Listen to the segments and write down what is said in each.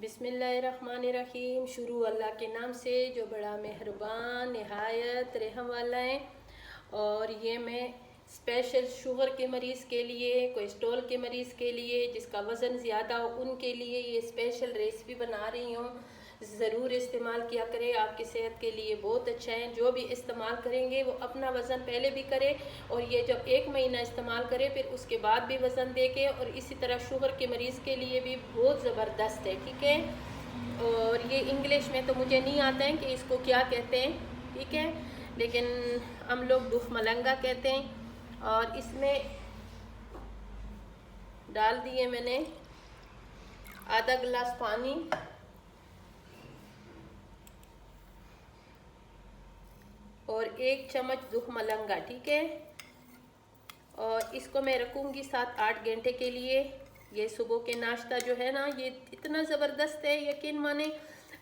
बिस्मिल्लाहिर्रहमानिर्रहीम। शुरू अल्लाह के नाम से जो बड़ा मेहरबान नहायत रहम वाला है। और ये मैं स्पेशल शुगर के मरीज़ के लिए, कोलेस्ट्रॉल के मरीज़ के लिए, जिसका वज़न ज़्यादा हो उनके लिए ये स्पेशल रेसिपी बना रही हूँ। ज़रूर इस्तेमाल किया करें, आपकी सेहत के लिए बहुत अच्छा है। जो भी इस्तेमाल करेंगे वो अपना वज़न पहले भी करे और ये जब 1 महीना इस्तेमाल करे फिर उसके बाद भी वज़न देखे। और इसी तरह शुगर के मरीज़ के लिए भी बहुत ज़बरदस्त है, ठीक है। और ये इंग्लिश में तो मुझे नहीं आता है कि इसको क्या कहते हैं, ठीक है, लेकिन हम लोग दुख मलंगा कहते हैं। और इसमें डाल दिए मैंने आधा गिलास पानी और 1 चम्मच दुख मलंगा, ठीक है। और इसको मैं रखूँगी 7-8 घंटे के लिए। ये सुबह के नाश्ता जो है ना, ये इतना ज़बरदस्त है, यकीन माने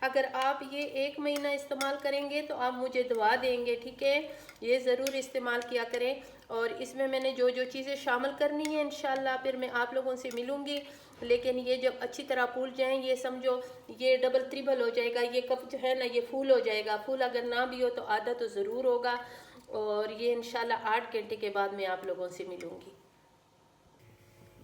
अगर आप ये 1 महीना इस्तेमाल करेंगे तो आप मुझे दुआ देंगे, ठीक है। ये ज़रूर इस्तेमाल किया करें। और इसमें मैंने जो जो चीज़ें शामिल करनी है इंशाल्लाह फिर मैं आप लोगों से मिलूँगी। लेकिन ये जब अच्छी तरह फूल जाएँ, ये समझो ये डबल ट्रिबल हो जाएगा। ये कप जो है ना ये फूल हो जाएगा। फूल अगर ना भी हो तो आधा तो ज़रूर होगा। और ये इंशाल्लाह 8 घंटे के बाद मैं आप लोगों से मिलूँगी।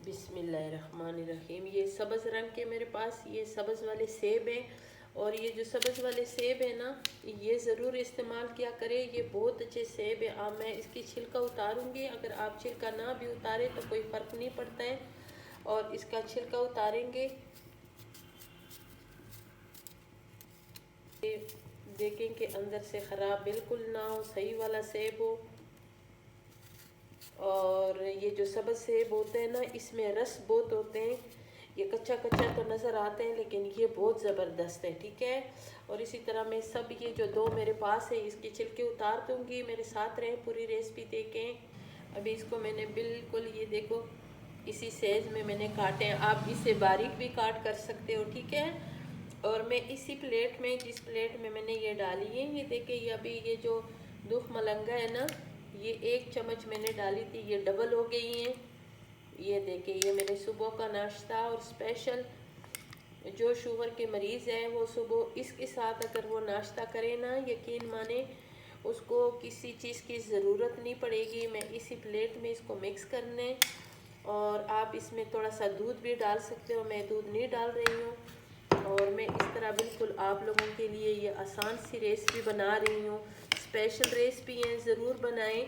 बिस्मिल्लाहिर्रहमानिर्रहीम। ये सब्ज़ रंग के मेरे पास ये सब्ज़ वाले सेब हैं। और ये जो सब्ज़ वाले सेब है ना, ये ज़रूर इस्तेमाल किया करें। ये बहुत अच्छे सेब है। अब मैं इसकी छिलका उतारूँगी। अगर आप छिलका ना भी उतारें तो कोई फ़र्क नहीं पड़ता है। और इसका छिलका उतारेंगे, देखें कि अंदर से ख़राब बिल्कुल ना हो, सही वाला सेब हो। और ये जो सब्ज़ सेब होते हैं ना, इसमें रस बहुत होते हैं। ये कच्चा कच्चा तो नज़र आते हैं लेकिन ये बहुत ज़बरदस्त है, ठीक है। और इसी तरह मैं सब ये जो 2 मेरे पास है इसके छिलके उतार दूँगी। मेरे साथ रहें, पूरी रेसिपी देखें। अभी इसको मैंने बिल्कुल ये देखो इसी साइज़ में मैंने काटे हैं। आप इसे बारीक भी काट कर सकते हो, ठीक है। और मैं इसी प्लेट में, जिस प्लेट में मैंने ये डाली है, ये देखिए ये अभी ये जो दुख मलंगा है ना, ये 1 चम्मच मैंने डाली थी, ये डबल हो गई हैं। ये देखिए ये मेरे सुबह का नाश्ता। और स्पेशल जो शुगर के मरीज़ हैं वो सुबह इसके साथ अगर वो नाश्ता करें ना, यकीन माने उसको किसी चीज़ की ज़रूरत नहीं पड़ेगी। मैं इसी प्लेट में इसको मिक्स करने, और आप इसमें थोड़ा सा दूध भी डाल सकते हो। मैं दूध नहीं डाल रही हूँ। और मैं इस तरह बिल्कुल आप लोगों के लिए ये आसान सी रेसिपी बना रही हूँ। स्पेशल रेसिपी है, ज़रूर बनाएं।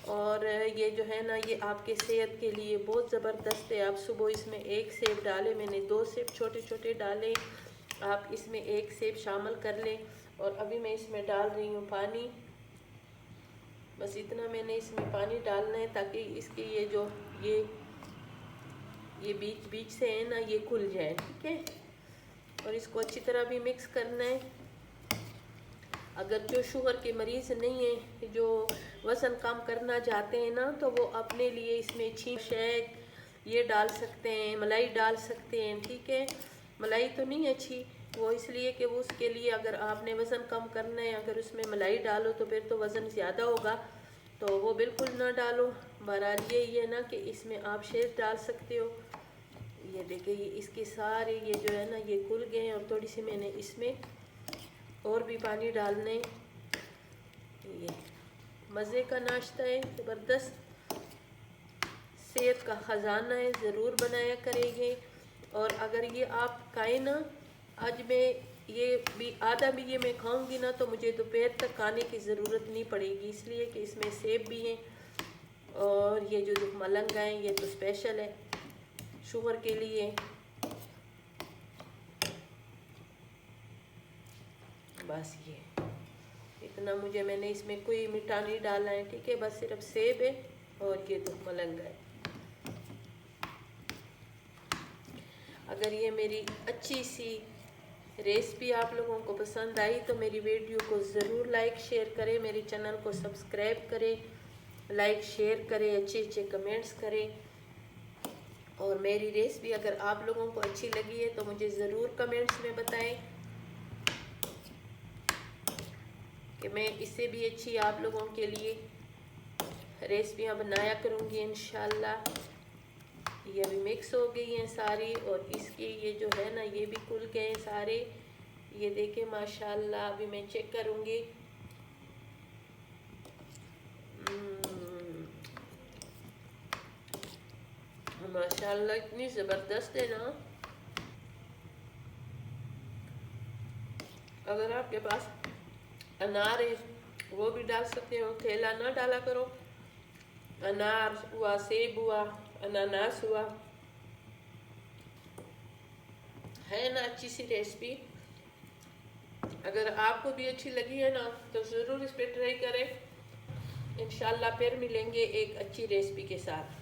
और ये जो है ना ये आपके सेहत के लिए बहुत ज़बरदस्त है। आप सुबह इसमें 1 सेब डालें, मैंने 2 सेब छोटे छोटे डाले, आप इसमें 1 सेब शामिल कर लें। और अभी मैं इसमें डाल रही हूँ पानी। बस इतना मैंने इसमें पानी डालना है ताकि इसके ये जो ये बीच बीच से है ना ये खुल जाए, ठीक है। और इसको अच्छी तरह भी मिक्स करना है। अगर जो शुगर के मरीज़ नहीं है, जो वज़न कम करना चाहते हैं ना, तो वो अपने लिए इसमें छींक शहद ये डाल सकते हैं, मलाई डाल सकते हैं, ठीक है। मलाई तो नहीं अच्छी, वो इसलिए कि वो उसके लिए अगर आपने वज़न कम करना है, अगर उसमें मलाई डालो तो फिर तो वज़न ज़्यादा होगा, तो वो बिल्कुल ना डालो। बहरहाल ये ना कि इसमें आप शहद डाल सकते हो। ये देखिए ये इसके सारे ये जो है ना ये खुल गए हैं। और थोड़ी सी मैंने इसमें और भी पानी डालने। ये मज़े का नाश्ता है, ज़बरदस्त, सेहत का ख़जाना है, ज़रूर बनाया करेंगे। और अगर ये आप खाएँ ना, आज मैं ये भी आधा भी ये मैं खाऊंगी ना तो मुझे दोपहर तक खाने की ज़रूरत नहीं पड़ेगी, इसलिए कि इसमें सेब भी हैं। और ये जो मलंगा है ये तो स्पेशल है शुगर के लिए। बस ये इतना मुझे, मैंने इसमें कोई मीठा नहीं डाला है, ठीक है, बस सिर्फ सेब है और ये तो मलंगा है। अगर ये मेरी अच्छी सी रेसिपी आप लोगों को पसंद आई तो मेरी वीडियो को ज़रूर लाइक शेयर करें, मेरे चैनल को सब्सक्राइब करें, लाइक शेयर करें, अच्छे अच्छे कमेंट्स करें। और मेरी रेसिपी अगर आप लोगों को अच्छी लगी है तो मुझे ज़रूर कमेंट्स में बताएं कि मैं इससे भी अच्छी आप लोगों के लिए रेसिपियाँ बनाया करूँगी इंशाल्लाह। ये अभी मिक्स हो गई हैं सारी, और इसके ये जो है ना ये भी खुल गए सारे। ये देखें माशाल्लाह, अभी मैं चेक करूँगी। माशाल्लाह इतनी ज़बरदस्त है ना। अगर आपके पास अनार है वो भी डाल सकते हो, केला ना डाला करो। अनार हुआ, सेब हुआ, अनानास हुआ, है ना अच्छी सी रेसिपी। अगर आपको भी अच्छी लगी है ना तो ज़रूर इस पर ट्राई करें। इंशाल्लाह फिर मिलेंगे एक अच्छी रेसिपी के साथ।